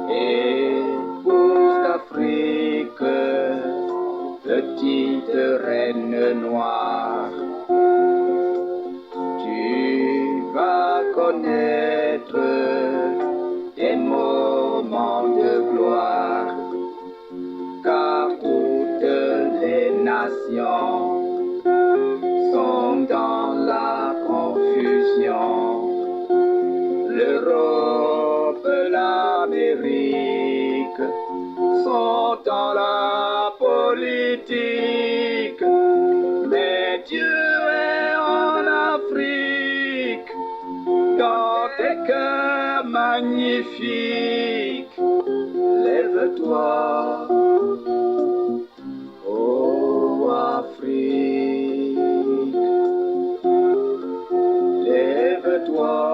Épouse d'Afrique, petite reine noire, tu vas connaître des moments de gloire, car toutes les nations sont dans la confusion. L'Europe, l'Amérique sont dans la politique, mais Dieu est en Afrique, dans tes cœurs magnifiques. Lève-toi, ô Afrique, lève-toi.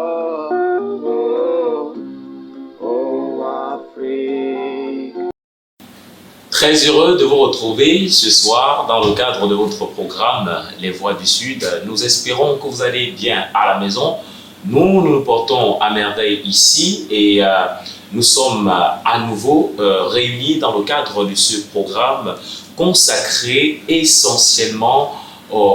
Très heureux de vous retrouver ce soir dans le cadre de votre programme Les Voix du Sud. Nous espérons que vous allez bien à la maison. Nous portons à merveille ici et nous sommes à nouveau réunis dans le cadre de ce programme consacré essentiellement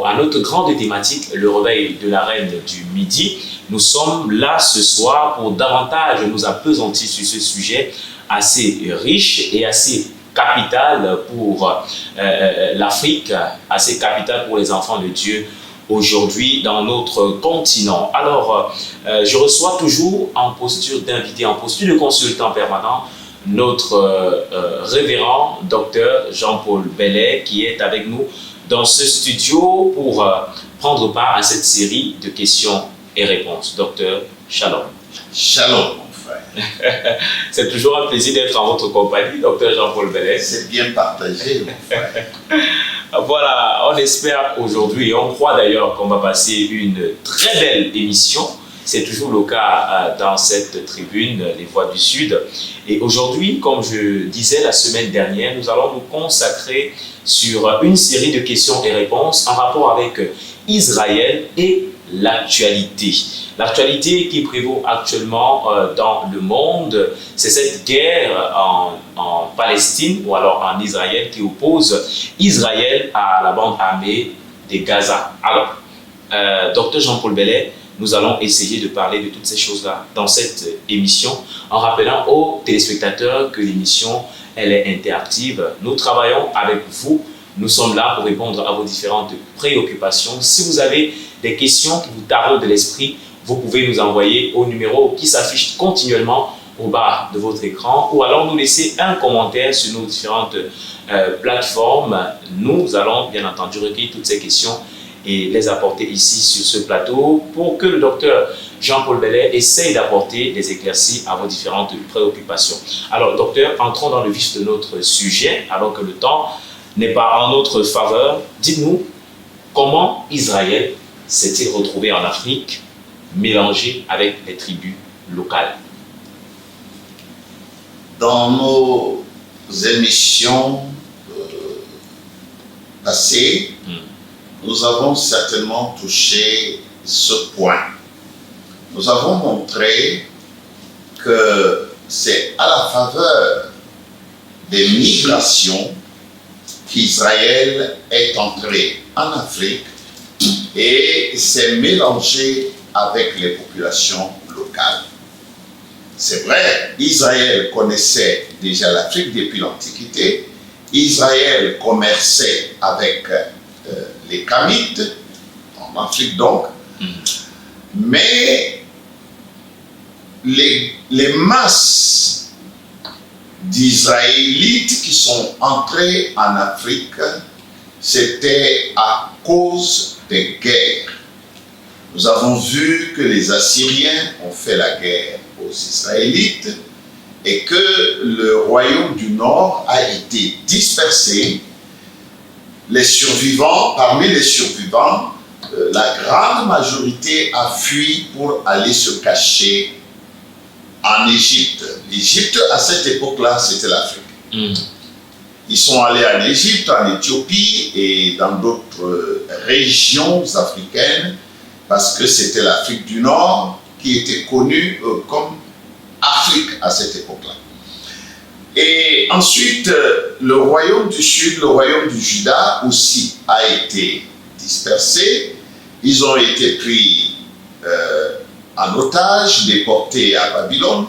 à notre grande thématique, le réveil de la reine du Midi. Nous sommes là ce soir pour davantage nous appesantir sur ce sujet assez riche et assez capital pour l'Afrique, assez capital pour les enfants de Dieu aujourd'hui dans notre continent. Alors, je reçois toujours en posture d'invité, en posture de consultant permanent, notre révérend docteur Jean-Paul Bellet qui est avec nous dans ce studio pour prendre part à cette série de questions et réponses. Docteur, shalom. Shalom. C'est toujours un plaisir d'être en votre compagnie, docteur Jean-Paul Bellet. C'est bien partagé, mon frère. Voilà, on espère aujourd'hui, et on croit d'ailleurs qu'on va passer une très belle émission. C'est toujours le cas dans cette tribune, les Voix du Sud. Et aujourd'hui, comme je disais la semaine dernière, nous allons nous consacrer sur une série de questions et réponses en rapport avec Israël et l'actualité. L'actualité qui prévaut actuellement dans le monde, c'est cette guerre en Palestine ou alors en Israël qui oppose Israël à la bande armée de Gaza. Alors, docteur Jean-Paul Bellet, nous allons essayer de parler de toutes ces choses-là dans cette émission en rappelant aux téléspectateurs que l'émission, elle est interactive. Nous travaillons avec vous. Nous sommes là pour répondre à vos différentes préoccupations. Si vous avez des questions qui vous taraudent de l'esprit, vous pouvez nous envoyer au numéro qui s'affiche continuellement au bas de votre écran ou alors nous laisser un commentaire sur nos différentes plateformes. Nous allons bien entendu recueillir toutes ces questions et les apporter ici sur ce plateau pour que le docteur Jean-Paul Bellet essaye d'apporter des éclaircies à vos différentes préoccupations. Alors docteur, entrons dans le vif de notre sujet alors que le temps n'est pas en notre faveur. Dites-nous, comment Israël s'est-il retrouvé en Afrique, mélangé avec les tribus locales? Dans nos émissions passées, nous avons certainement touché ce point. Nous avons montré que c'est à la faveur des migrations qu'Israël est entré en Afrique et s'est mélangé avec les populations locales. C'est vrai, Israël connaissait déjà l'Afrique depuis l'Antiquité. Israël commerçait avec les Kamites, en Afrique donc. Mais les masses d'Israélites qui sont entrés en Afrique, c'était à cause des guerres. Nous avons vu que les Assyriens ont fait la guerre aux Israélites et que le royaume du Nord a été dispersé. Les survivants, parmi les survivants, la grande majorité a fui pour aller se cacher en Égypte. L'Égypte, à cette époque-là, c'était l'Afrique. Ils sont allés en Égypte, en Éthiopie et dans d'autres régions africaines parce que c'était l'Afrique du Nord qui était connue comme Afrique à cette époque-là. Et ensuite, le royaume du Sud, le royaume du Juda aussi a été dispersé. Ils ont été pris en otage, déportés à Babylone.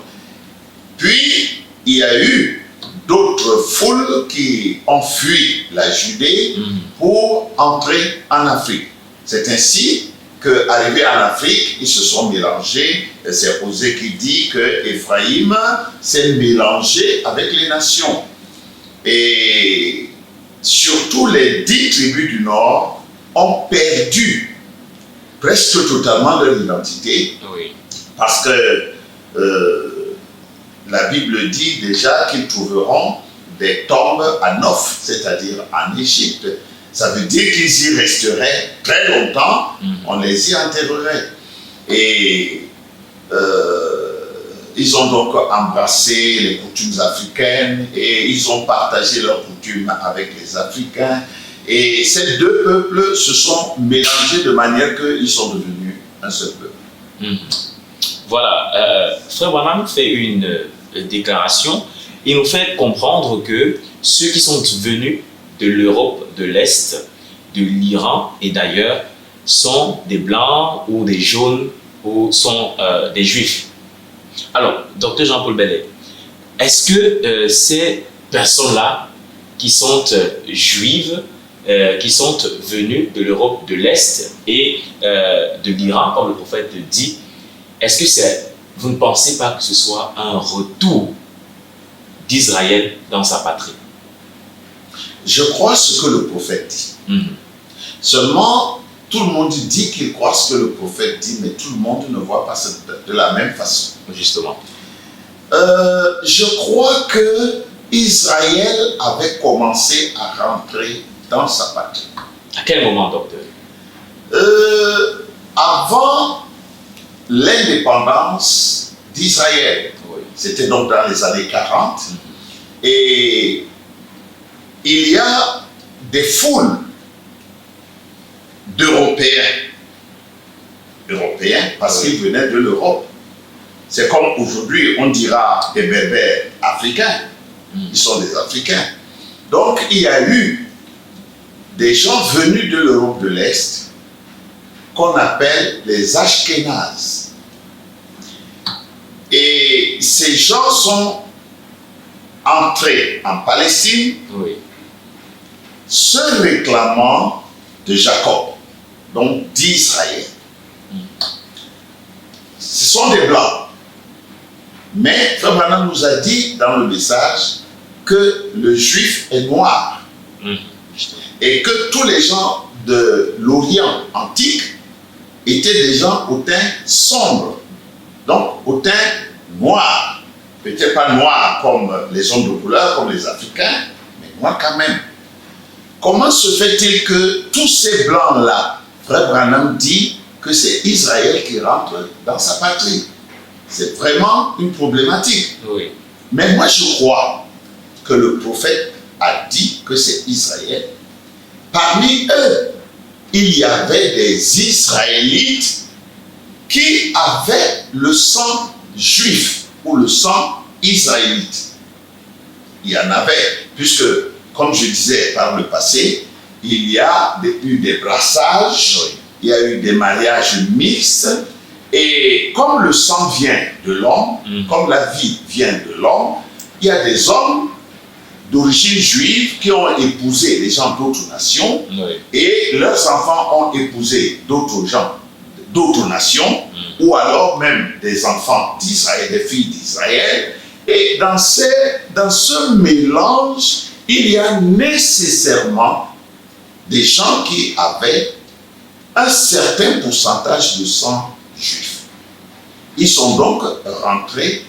Puis, il y a eu d'autres foules qui ont fui la Judée pour entrer en Afrique. C'est ainsi qu'arrivés en Afrique, ils se sont mélangés. C'est Osée qui dit que Éphraïm s'est mélangé avec les nations. Et surtout les 10 tribus du Nord ont perdu presque totalement leur identité. Oui. Parce que la Bible dit déjà qu'ils trouveront des tombes à Noph, c'est-à-dire en Égypte. Ça veut dire qu'ils y resteraient très longtemps, on les y enterrerait. Et ils ont donc embrassé les coutumes africaines et ils ont partagé leurs coutumes avec les Africains. Et ces deux peuples se sont mélangés de manière qu'ils sont devenus un seul peuple. Voilà, Frère Branham fait une déclaration. Il nous fait comprendre que ceux qui sont venus de l'Europe de l'Est, de l'Iran et d'ailleurs, sont des Blancs ou des Jaunes ou sont des Juifs. Alors, Dr Jean-Paul Bellet, est-ce que ces personnes-là qui sont juives, qui sont venues de l'Europe de l'Est et de l'Iran, comme le prophète dit, est-ce que vous ne pensez pas que ce soit un retour d'Israël dans sa patrie? Je crois ce que le prophète dit. Seulement, tout le monde dit qu'il croit ce que le prophète dit, mais tout le monde ne voit pas de la même façon. Justement. Je crois que Israël avait commencé à rentrer dans sa patrie. À quel moment, docteur? Avant l'indépendance d'Israël. Oui. C'était donc dans les années 40. Et il y a des foules d'Européens. Européens parce qu'ils venaient de l'Europe. C'est comme aujourd'hui, on dira des Berbères africains. Ils sont des Africains. Donc, il y a eu des gens venus de l'Europe de l'Est qu'on appelle les Ashkénazes. Et ces gens sont entrés en Palestine, se réclamant de Jacob, donc d'Israël. Ce sont des Blancs. Mais Frère Branham nous a dit dans le message que le Juif est noir. Et que tous les gens de l'Orient antique étaient des gens au teint sombre. Donc au teint noir. Peut-être pas noir comme les hommes de couleur, comme les Africains, mais noir quand même. Comment se fait-il que tous ces Blancs-là, Frère Branham dit que c'est Israël qui rentre dans sa patrie? C'est vraiment une problématique. Mais moi je crois que le prophète a dit que c'est Israël. Parmi eux, il y avait des Israélites qui avaient le sang juif ou le sang israélite. Il y en avait, puisque, comme je disais par le passé, il y a eu des brassages, il y a eu des mariages mixtes, et comme le sang vient de l'homme, comme la vie vient de l'homme, il y a des hommes d'origine juive qui ont épousé les gens d'autres nations et leurs enfants ont épousé d'autres gens d'autres nations ou alors même des enfants d'Israël, des filles d'Israël. Et dans ce mélange, il y a nécessairement des gens qui avaient un certain pourcentage de sang juif. Ils sont donc rentrés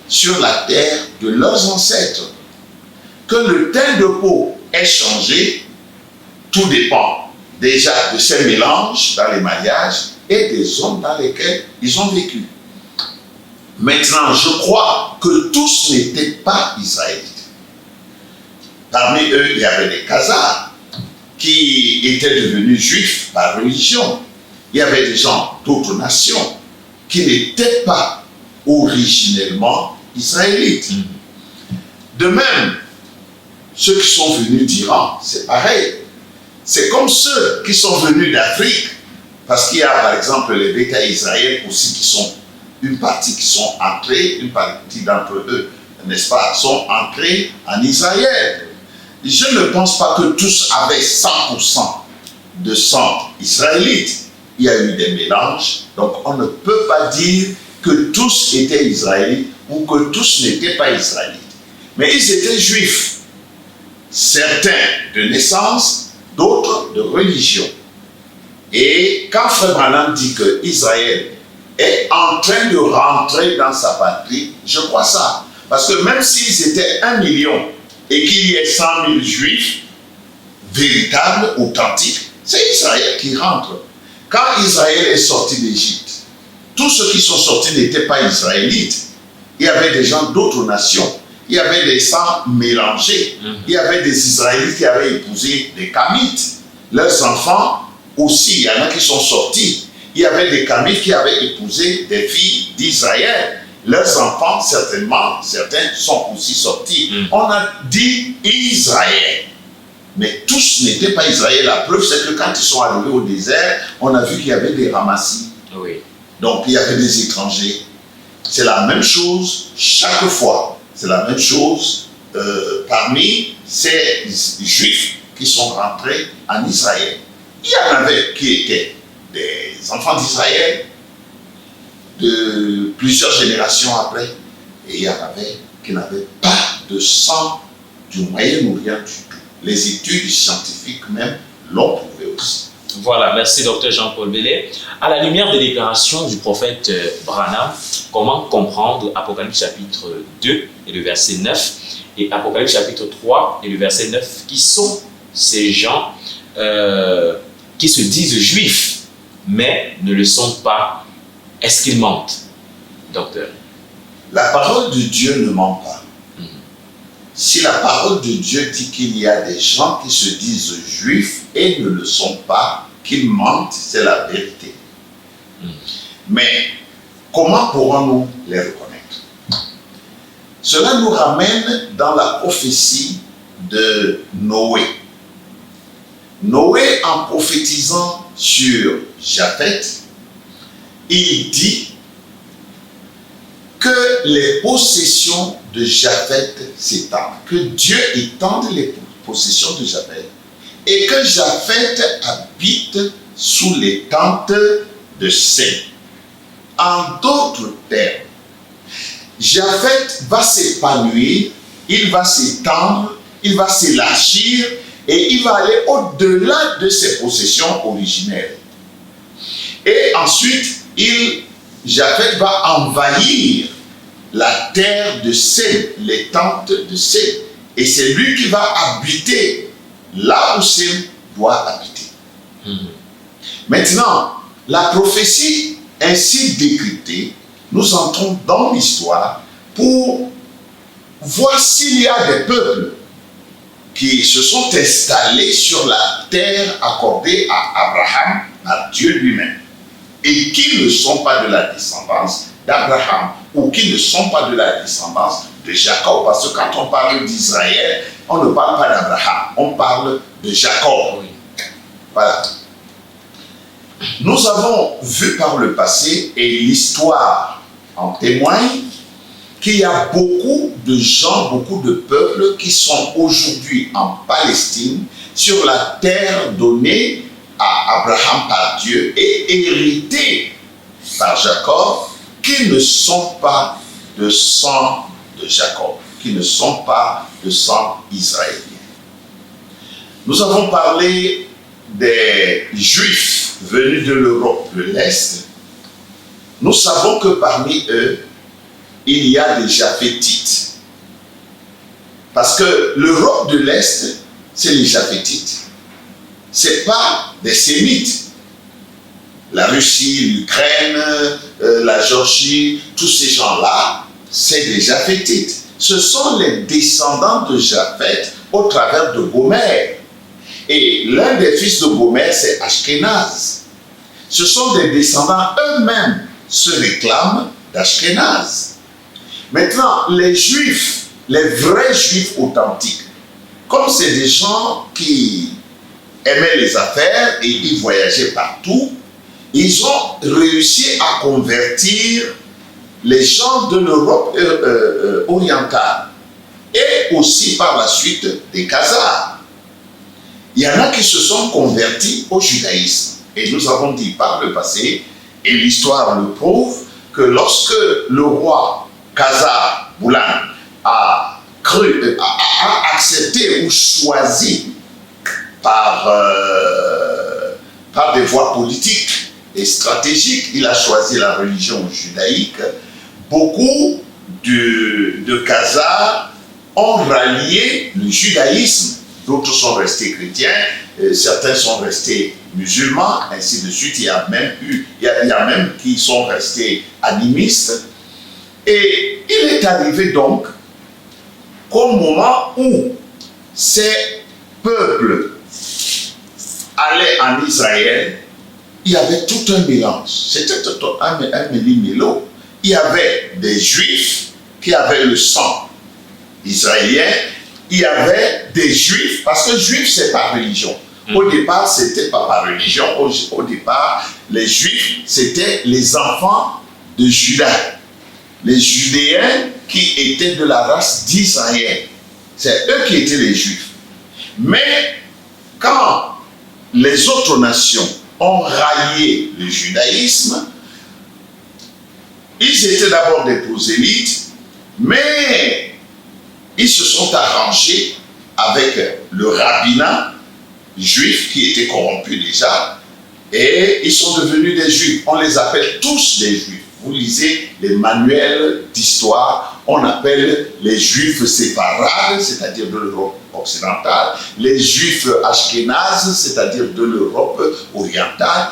sur la terre de leurs ancêtres. Que le teint de peau ait changé, tout dépend déjà de ces mélanges dans les mariages et des zones dans lesquelles ils ont vécu. Maintenant, je crois que tous n'étaient pas israélites. Parmi eux, il y avait des Khazars qui étaient devenus juifs par religion. Il y avait des gens d'autres nations qui n'étaient pas originellement israélites. De même, ceux qui sont venus d'Iran, c'est pareil. C'est comme ceux qui sont venus d'Afrique, parce qu'il y a par exemple les Beta Israël aussi qui sont une partie qui sont entrés, une partie d'entre eux, n'est-ce pas, sont entrés en Israël. Je ne pense pas que tous avaient 100% de sang israélite. Il y a eu des mélanges, donc on ne peut pas dire que tous étaient israélites ou que tous n'étaient pas israélites. Mais ils étaient juifs, certains de naissance, d'autres de religion. Et quand Frère Branham dit que Israël est en train de rentrer dans sa patrie, je crois ça. Parce que même s'ils étaient 1 million et qu'il y ait 100 000 juifs véritables, authentiques, c'est Israël qui rentre. Quand Israël est sorti d'Égypte, tous ceux qui sont sortis n'étaient pas israélites. Il y avait des gens d'autres nations. Il y avait des sangs mélangés. Il y avait des Israélites qui avaient épousé des Kamites. Leurs enfants aussi, il y en a qui sont sortis. Il y avait des Kamites qui avaient épousé des filles d'Israël. Leurs enfants, certainement, certains sont aussi sortis. On a dit Israël. Mais tous n'étaient pas Israël. La preuve, c'est que quand ils sont arrivés au désert, on a vu qu'il y avait des ramassis. Oui. Donc, il y avait des étrangers. C'est la même chose chaque fois. C'est la même chose parmi ces juifs qui sont rentrés en Israël. Il y en avait qui étaient des enfants d'Israël de plusieurs générations après. Et il y en avait qui n'avaient pas de sang du Moyen-Orient du tout. Les études scientifiques même l'ont prouvé aussi. Voilà, merci Dr Jean-Paul Bellet. À la lumière des déclarations du prophète Branham, comment comprendre Apocalypse chapitre 2 et le verset 9 et Apocalypse chapitre 3 et le verset 9, qui sont ces gens qui se disent juifs, mais ne le sont pas. Est-ce qu'ils mentent, docteur? La parole de Dieu ne ment pas. Si la parole de Dieu dit qu'il y a des gens qui se disent juifs et ne le sont pas, qu'ils mentent, c'est la vérité. Mais comment pourrons-nous les reconnaître? Cela nous ramène dans la prophétie de Noé. Noé, en prophétisant sur Japheth, il dit que les possessions de Japheth s'étendent, que Dieu étende les possessions de Japheth et que Japheth habite sous les tentes de Sem. En d'autres termes, Japheth va s'épanouir, il va s'étendre, il va s'élargir et il va aller au-delà de ses possessions originelles. Et ensuite, Japheth va envahir la terre de Sem, les tentes de Sem. Et c'est lui qui va habiter là où Sem doit habiter. Maintenant, la prophétie ainsi décryptée, nous entrons dans l'histoire pour voir s'il y a des peuples qui se sont installés sur la terre accordée à Abraham, à Dieu lui-même, et qui ne sont pas de la descendance d'Abraham ou qui ne sont pas de la descendance de Jacob. Parce que quand on parle d'Israël, on ne parle pas d'Abraham, on parle de Jacob. Oui. Voilà. Nous avons vu par le passé, et l'histoire en témoigne, qu'il y a beaucoup de gens, beaucoup de peuples qui sont aujourd'hui en Palestine, sur la terre donnée à Abraham par Dieu et héritée par Jacob, qui ne sont pas de sang de Jacob, qui ne sont pas de sang israélien. Nous avons parlé des Juifs venus de l'Europe de l'Est. Nous savons que parmi eux, il y a des Japhétites. Parce que l'Europe de l'Est, c'est les Japhétites. Ce n'est pas des Sémites. La Russie, l'Ukraine, la Géorgie, tous ces gens-là, c'est des Japhétites. Ce sont les descendants de Japheth au travers de Gomère. Et l'un des fils de Gomère, c'est Ashkenaz. Ce sont des descendants eux-mêmes se réclament d'Ashkenaz. Maintenant, les Juifs les vrais juifs authentiques, comme c'est des gens qui aimaient les affaires et ils voyageaient partout, ils ont réussi à convertir les gens de l'Europe orientale et aussi par la suite des Khazars. Il y en a qui se sont convertis au judaïsme. Et nous avons dit par le passé, et l'histoire le prouve, que lorsque le roi Khazar Boulan a accepté ou choisi par des voies politiques et stratégiques, il a choisi la religion judaïque, beaucoup de Khazars ont rallié le judaïsme, d'autres sont restés chrétiens, certains sont restés musulmans, ainsi de suite. Il y a même qui sont restés animistes. Et il est arrivé donc qu'au moment où ces peuples allaient en Israël, il y avait tout un mélange. C'était un méli-mélo. Il y avait des Juifs qui avaient le sang israélien. Il y avait des Juifs, parce que Juifs, c'est par religion. Au départ, c'était pas par religion. Au départ, les Juifs, c'était les enfants de Juda. Les Judéens qui étaient de la race d'Israël. C'est eux qui étaient les Juifs. Mais quand les autres nations ont rallié le judaïsme, ils étaient d'abord des prosélytes, mais ils se sont arrangés avec le rabbinat juif qui était corrompu déjà, et ils sont devenus des Juifs. On les appelle tous des Juifs. Vous lisez les manuels d'histoire, on appelle les Juifs séfarades, c'est-à-dire de l'Europe occidentale, les Juifs ashkénazes, c'est-à-dire de l'Europe orientale,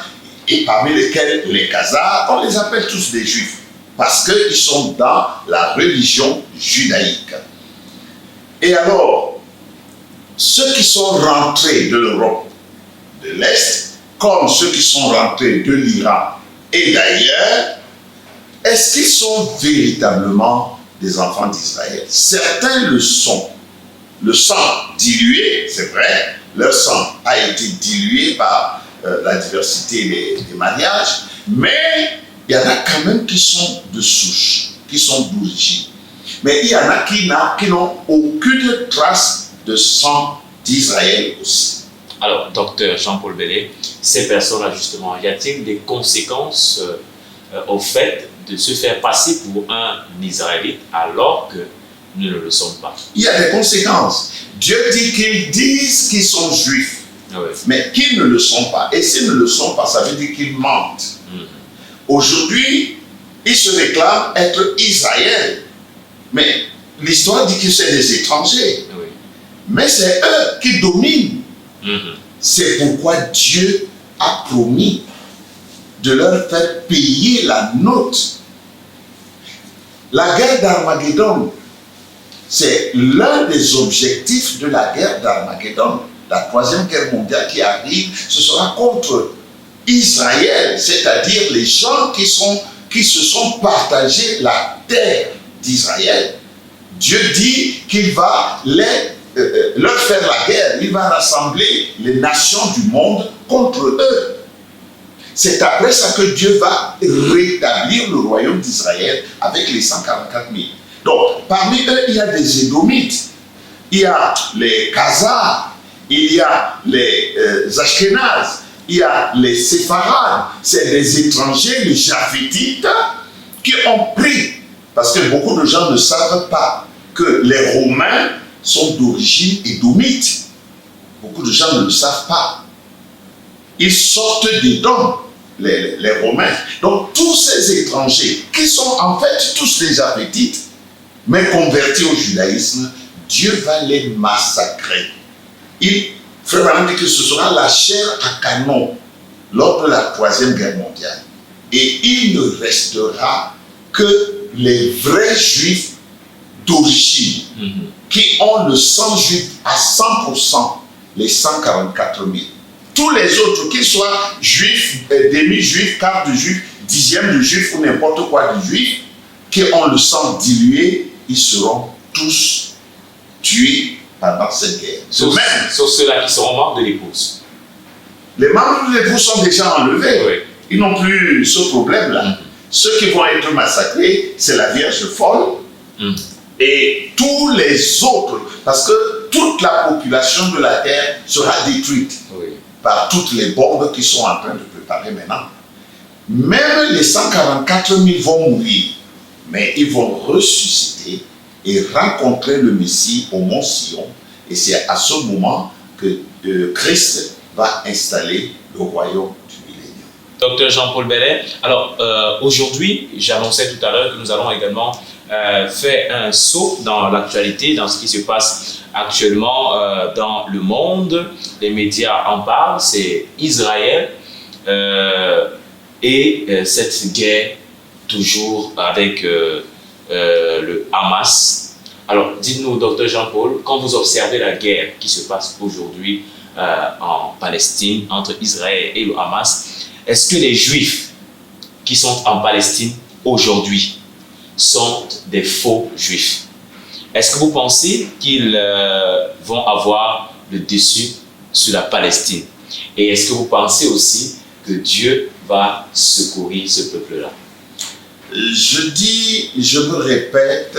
et parmi lesquels les Khazars, on les appelle tous des Juifs, parce qu'ils sont dans la religion judaïque. Et alors, ceux qui sont rentrés de l'Europe de l'Est, comme ceux qui sont rentrés de l'Iran et d'ailleurs, est-ce qu'ils sont véritablement des enfants d'Israël? Certains le sont. Le sang dilué, c'est vrai, leur sang a été dilué par la diversité des mariages, mais il y en a quand même qui sont de souche, qui sont d'origine. Mais il y en a qui n'ont aucune trace de sang d'Israël aussi. Alors, docteur Jean-Paul Bellé, ces personnes-là, justement, y a-t-il des conséquences au fait de se faire passer pour un Israélite alors que nous ne le sommes pas? Il y a des conséquences. Dieu dit qu'ils disent qu'ils sont juifs, mais qu'ils ne le sont pas. Et s'ils ne le sont pas, ça veut dire qu'ils mentent. Aujourd'hui, ils se réclament être Israël. Mais l'histoire dit que c'est des étrangers. Mais c'est eux qui dominent. C'est pourquoi Dieu a promis de leur faire payer la note. La guerre d'Armageddon, c'est l'un des objectifs de la guerre d'Armageddon. La troisième guerre mondiale qui arrive, ce sera contre Israël, c'est-à-dire les gens qui se sont partagés la terre d'Israël. Dieu dit qu'il va leur faire la guerre, il va rassembler les nations du monde contre eux. C'est après ça que Dieu va rétablir le royaume d'Israël avec les 144 000. Donc, parmi eux, il y a des Édomites, il y a les Khazars, il y a les Ashkénazes, il y a les Séfarades, c'est des étrangers, les Japhétites, qui ont pris, parce que beaucoup de gens ne savent pas que les Romains sont d'origine édomite. Beaucoup de gens ne le savent pas. Ils sortent d'Édom, les Romains. Donc tous ces étrangers, qui sont en fait tous des Japhétites, mais convertis au judaïsme, Dieu va les massacrer. Frère Branham dit que ce sera la chair à canon lors de la troisième guerre mondiale. Et il ne restera que les vrais juifs d'origine qui ont le sang juif à 100%, les 144 000. Tous les autres, qu'ils soient juifs, demi-juifs, quart de juifs, dixième de juifs ou n'importe quoi de juifs, qui ont le sang dilué, ils seront tous tués pendant cette guerre. Sauf ceux-là qui seront membres de l'épouse. Les membres de l'épouse sont déjà enlevés. Oui. Ils n'ont plus ce problème-là. Ceux qui vont être massacrés, c'est la Vierge folle et tous les autres. Parce que toute la population de la terre sera détruite par toutes les bombes qui sont en train de préparer maintenant. Même les 144 000 vont mourir, mais ils vont ressusciter et rencontrer le Messie au mont Sion. Et c'est à ce moment que Christ va installer le royaume du millénium. Docteur Jean-Paul Bellet, alors aujourd'hui, j'annonçais tout à l'heure que nous allons également faire un saut dans l'actualité, dans ce qui se passe actuellement dans le monde. Les médias en parlent, c'est Israël et cette guerre toujours avec le Hamas. Alors dites-nous, docteur Jean-Paul, quand vous observez la guerre qui se passe aujourd'hui en Palestine entre Israël et le Hamas, est-ce que les Juifs qui sont en Palestine aujourd'hui sont des faux Juifs? Est-ce que vous pensez qu'ils vont avoir le dessus sur la Palestine? Et est-ce que vous pensez aussi que Dieu va secourir ce peuple-là? Je me répète,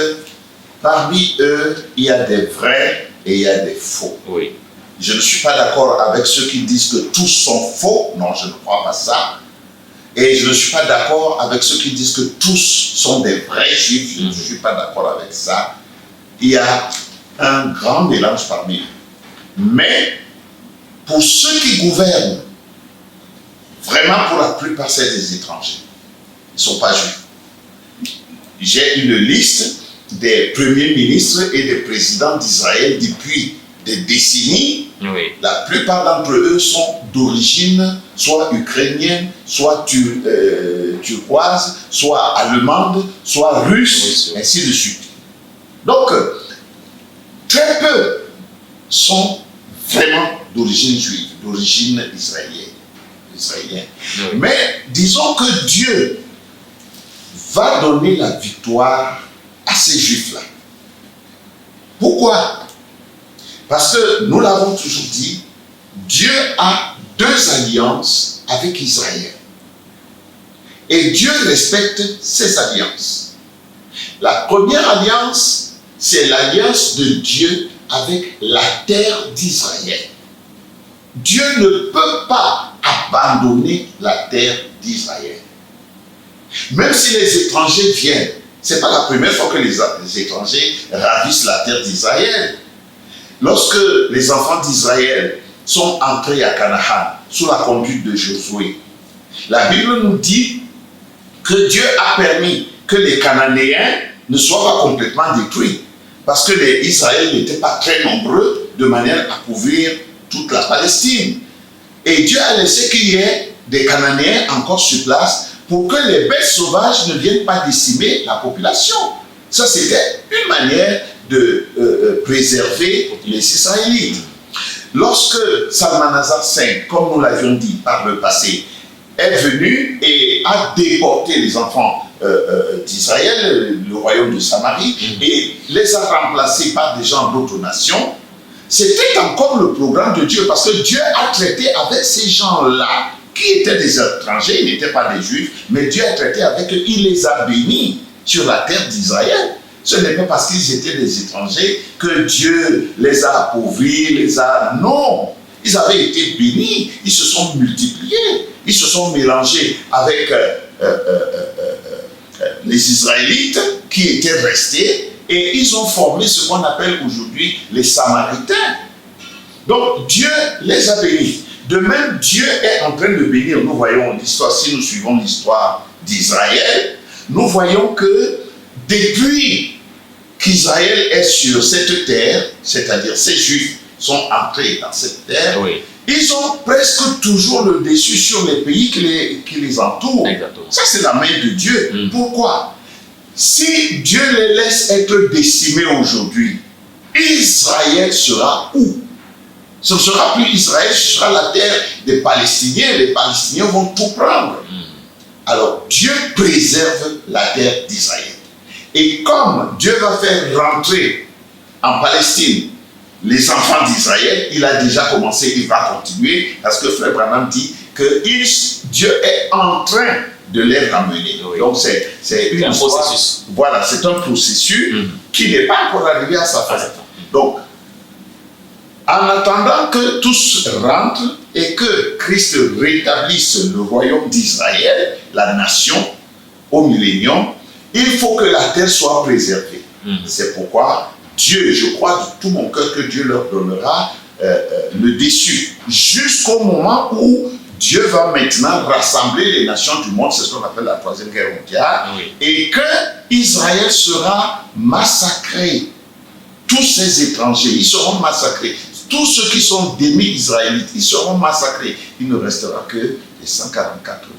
parmi eux, il y a des vrais et il y a des faux. Oui. Je ne suis pas d'accord avec ceux qui disent que tous sont faux. Non, je ne crois pas ça. Et je ne suis pas d'accord avec ceux qui disent que tous sont des vrais juifs. Je ne suis pas d'accord avec ça. Il y a un grand mélange parmi eux. Mais pour ceux qui gouvernent, vraiment pour la plupart, c'est des étrangers. Ils ne sont pas juifs. J'ai une liste des premiers ministres et des présidents d'Israël depuis des décennies. Oui. La plupart d'entre eux sont d'origine soit ukrainienne, soit turquoise, soit allemande, soit russe, ainsi de suite. Donc, très peu sont vraiment d'origine juive, d'origine israélienne. Oui. Mais disons que Dieu va donner la victoire à ces juifs-là. Pourquoi? Parce que nous l'avons toujours dit, Dieu a deux alliances avec Israël. Et Dieu respecte ces alliances. La première alliance, c'est l'alliance de Dieu avec la terre d'Israël. Dieu ne peut pas abandonner la terre d'Israël. Même si les étrangers viennent, ce n'est pas la première fois que les étrangers ravissent la terre d'Israël. Lorsque les enfants d'Israël sont entrés à Canaan sous la conduite de Josué, la Bible nous dit que Dieu a permis que les Cananéens ne soient pas complètement détruits parce que les Israéliens n'étaient pas très nombreux de manière à couvrir toute la Palestine. Et Dieu a laissé qu'il y ait des Cananéens encore sur place pour que les bêtes sauvages ne viennent pas décimer la population. Ça, c'était une manière de préserver les Israélites. Lorsque Salmanasar V, comme nous l'avions dit par le passé, est venu et a déporté les enfants d'Israël, le royaume de Samarie, et les a remplacés par des gens d'autres nations, c'était encore le programme de Dieu, parce que Dieu a traité avec ces gens-là, qui étaient des étrangers, ils n'étaient pas des juifs, mais Dieu a traité avec eux, il les a bénis sur la terre d'Israël. Ce n'est pas parce qu'ils étaient des étrangers que Dieu les a appauvris, Non, ils avaient été bénis, ils se sont multipliés, ils se sont mélangés avec les Israélites qui étaient restés et ils ont formé ce qu'on appelle aujourd'hui les Samaritains. Donc Dieu les a bénis. De même, Dieu est en train de bénir. Nous voyons l'histoire, si nous suivons l'histoire d'Israël, nous voyons que depuis qu'Israël est sur cette terre, c'est-à-dire ces Juifs sont entrés dans cette terre, ils ont presque toujours le dessus sur les pays qui les entourent. Exactement. Ça, c'est la main de Dieu. Pourquoi? Si Dieu les laisse être décimés aujourd'hui, Israël sera où? Ce ne sera plus Israël, ce sera la terre des Palestiniens. Les Palestiniens vont tout prendre. Alors, Dieu préserve la terre d'Israël. Et comme Dieu va faire rentrer en Palestine, les enfants d'Israël, il a déjà commencé, il va continuer, parce que Frère Branham dit que Dieu est en train de les ramener. Oui. Donc c'est un processus. Voilà, c'est un processus qui n'est pas encore arrivé à sa fin. Donc, en attendant que tous rentrent et que Christ rétablisse le royaume d'Israël, la nation, au millénium, il faut que la terre soit préservée. C'est pourquoi Dieu, je crois de tout mon cœur que Dieu leur donnera le dessus, jusqu'au moment où Dieu va maintenant rassembler les nations du monde, c'est ce qu'on appelle la Troisième Guerre mondiale, et que Israël sera massacré. Tous ces étrangers, ils seront massacrés. Tous ceux qui sont demi-israélites, ils seront massacrés. Il ne restera que les 144 000.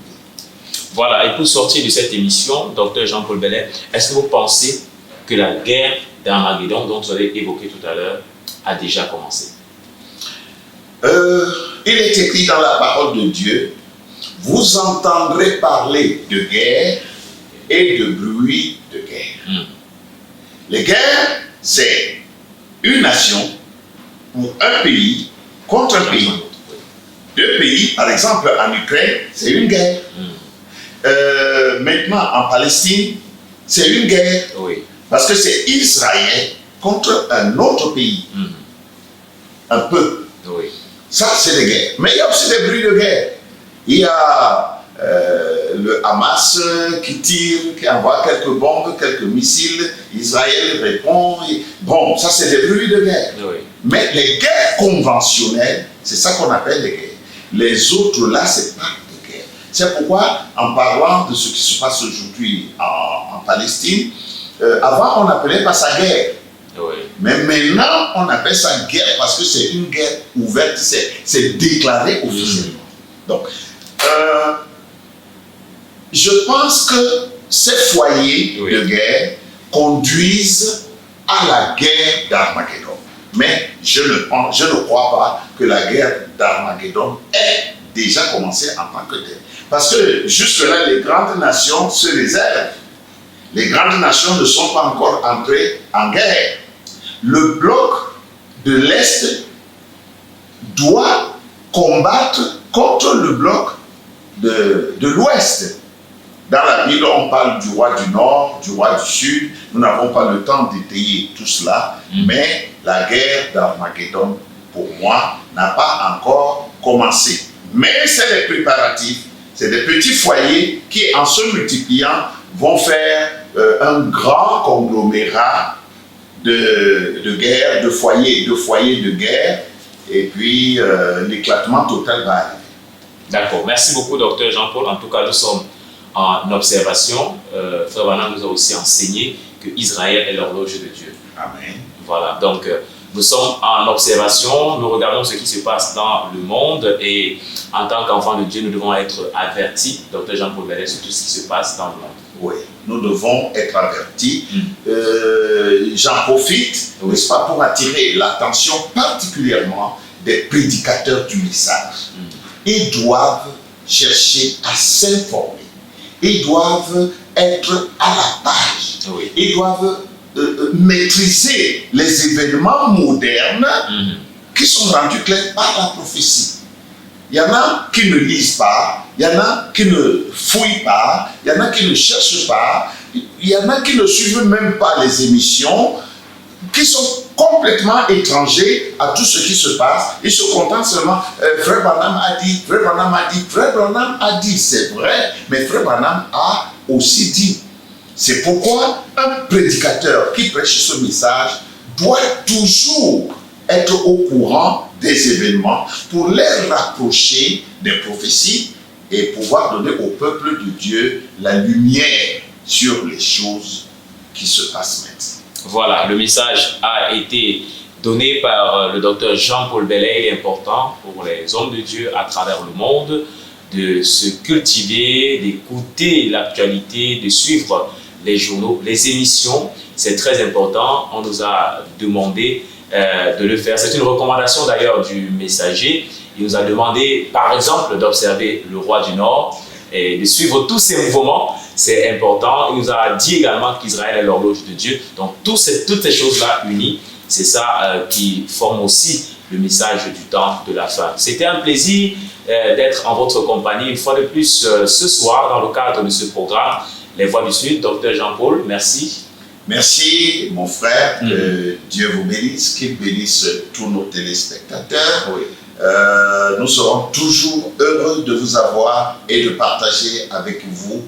Voilà, et pour sortir de cette émission, Dr Jean-Paul Bellet, est-ce que vous pensez que la guerre d'Armageddon, dont vous avez évoqué tout à l'heure, a déjà commencé? Il est écrit dans la parole de Dieu, vous entendrez parler de guerre et de bruit de guerre. Les guerres, c'est une nation ou un pays contre un pays. Deux pays, par exemple en Ukraine, c'est une guerre. Maintenant en Palestine, c'est une guerre. Parce que c'est Israël contre un autre pays. Un peuple. Ça, c'est des guerres. Mais il y a aussi des bruits de guerre. Il y a le Hamas qui tire, qui envoie quelques bombes, quelques missiles. Israël répond. Bon, ça, c'est des bruits de guerre. Mais les guerres conventionnelles, c'est ça qu'on appelle les guerres. Les autres, là, c'est pas des guerres. C'est pourquoi, en parlant de ce qui se passe aujourd'hui en Palestine, avant, on n'appelait pas ça guerre. Mais maintenant, on appelle ça guerre parce que c'est une guerre ouverte, c'est déclaré officiellement. Donc, je pense que ces foyers de guerre conduisent à la guerre d'Armageddon. Mais je ne crois pas que la guerre d'Armageddon ait déjà commencé en tant que telle. Parce que jusque-là, les grandes nations se réservent. Les grandes nations ne sont pas encore entrées en guerre. Le bloc de l'Est doit combattre contre le bloc de l'Ouest. Dans la Bible, on parle du roi du Nord, du roi du Sud. Nous n'avons pas le temps d'étayer tout cela, mais la guerre d'Armageddon, pour moi, n'a pas encore commencé. Mais c'est des préparatifs, c'est des petits foyers qui, en se multipliant, vont faire un grand conglomérat de guerre, de foyers de guerre, et puis l'éclatement total va arriver. D'accord, merci beaucoup, Dr Jean-Paul. En tout cas, nous sommes en observation. Frère Branham nous a aussi enseigné que Israël est l'horloge de Dieu. Amen. Voilà, donc nous sommes en observation, nous regardons ce qui se passe dans le monde et en tant qu'enfants de Dieu, nous devons être avertis, Dr Jean-Paul Bellet, sur tout ce qui se passe dans le monde. Oui, nous devons être avertis. J'en profite, n'est-ce pas, pour attirer l'attention particulièrement des prédicateurs du message. Ils doivent chercher à s'informer. Ils doivent être à la page. Ils doivent maîtriser les événements modernes qui sont rendus clairs par la prophétie. Il y en a qui ne lisent pas, il y en a qui ne fouillent pas, il y en a qui ne cherchent pas, il y en a qui ne suivent même pas les émissions, qui sont complètement étrangers à tout ce qui se passe. Ils se contentent seulement, Frère Branham a dit, Frère Branham a dit, Frère Branham a dit, c'est vrai, mais Frère Branham a aussi dit. C'est pourquoi un prédicateur qui prêche ce message doit toujours être au courant des événements pour les rapprocher des prophéties et pouvoir donner au peuple de Dieu la lumière sur les choses qui se passent maintenant. Voilà, le message a été donné par le docteur Jean-Paul Bellet. Il est important pour les hommes de Dieu à travers le monde de se cultiver, d'écouter l'actualité, de suivre les journaux, les émissions. C'est très important. On nous a demandé de le faire. C'est une recommandation d'ailleurs du messager. Il nous a demandé, par exemple, d'observer le roi du Nord et de suivre tous ses mouvements. C'est important. Il nous a dit également qu'Israël est l'horloge de Dieu. Donc, toutes ces choses-là unies, C'est ça qui forme aussi le message du temps de la fin. C'était un plaisir d'être en votre compagnie une fois de plus ce soir dans le cadre de ce programme Les Voix du Sud. Docteur Jean-Paul, merci. Merci, mon frère. Que Dieu vous bénisse, qu'il bénisse tous nos téléspectateurs. Oui. Nous serons toujours heureux de vous avoir et de partager avec vous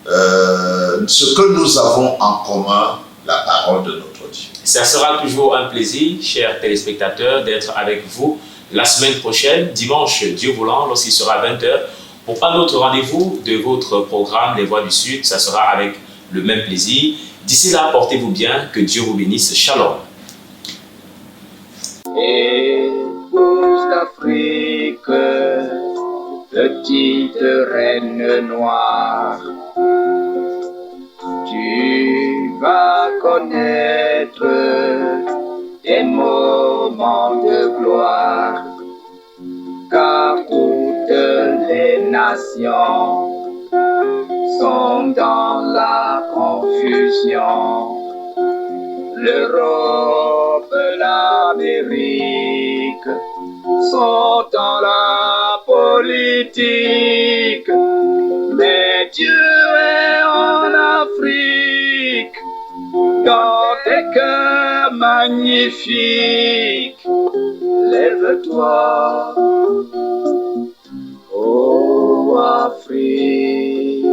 ce que nous avons en commun, la parole de notre Dieu. Ça sera toujours un plaisir, chers téléspectateurs, d'être avec vous la semaine prochaine, dimanche, Dieu voulant, lorsqu'il sera 20h, pour un autre rendez-vous de votre programme Les Voix du Sud. Ça sera avec le même plaisir. D'ici là, portez-vous bien, que Dieu vous bénisse. Shalom. Épouse d'Afrique, petite reine noire, tu vas connaître des moments de gloire, car toutes les nations sont dans la confusion. L'Europe, l'Amérique sont dans la politique, mais Dieu est en Afrique, dans tes cœurs magnifiques. Lève-toi, ô Afrique,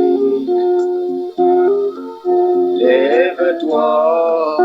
lève-toi.